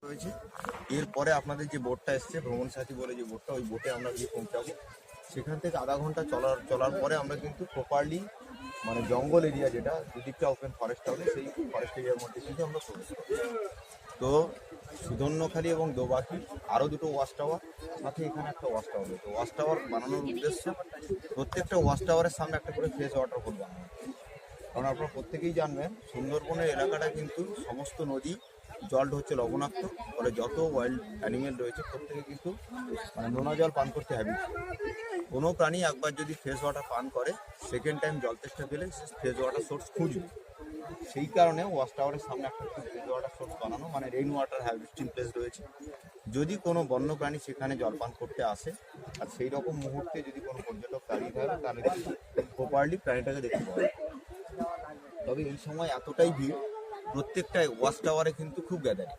হয়েছে। এরপরে আপনাদের যে বোটটা এসছে ভ্রমণ সাথী বলে যে বোটটা, ওই বোটে আমরা গিয়ে পৌঁছাবো। সেখান থেকে আধা ঘন্টা চলার পরে আমরা কিন্তু প্রপারলি মানে জঙ্গল এরিয়া, যেটা দুদিকটা ওপেন ফরেস্ট হবে, সেই ফরেস্ট এরিয়ার মধ্যে কিন্তু আমরা প্রবেশ করবো। তো সুধন্যখালি এবং দোবাকি আরও দুটো ওয়াচ টাওয়ার, সাথে এখানে একটা ওয়াচ টাওয়ার রয়েছে। ওয়াচ টাওয়ার বানানোর উদ্দেশ্য প্রত্যেকটা ওয়াচ টাওয়ারের সামনে একটা করে ফ্রেশ ওয়াটার হোল বানানো। কারণ আপনারা প্রত্যেকেই জানবেন সুন্দরবনের এলাকাটা কিন্তু সমস্ত নদী জলটা হচ্ছে লবণাক্ত, ফলে যত ওয়াইল্ড অ্যানিমেল রয়েছে প্রত্যেকে কিন্তু মানে নোনা জল পান করতে হ্যাবিট। কোনো প্রাণী একবার যদি ফ্রেশ ওয়াটার পান করে, সেকেন্ড টাইম জল তেষ্টা পেলে ফ্রেশ ওয়াটার সোর্স খুঁজবে। সেই কারণে ওয়াচ টাওয়ারের সামনে একটা ফ্রেশ ওয়াটার সোর্স বানানো, মানে রেইন ওয়াটার হারভেস্টিং প্লেস রয়েছে। যদি কোনো বন্য প্রাণী সেখানে জলপান করতে আসে, আর সেই রকম মুহূর্তে যদি কোনো পর্যটক দাঁড়িয়ে থাকে, তাহলে কিন্তু প্রপারলি প্রাণীটাকে দেখতে পাওয়া যায়। তবে এই সময় এতটাই ভিড়, প্রত্যেকটা ওয়াচ টাওয়ারে কিন্তু খুব গ্যাদারিং।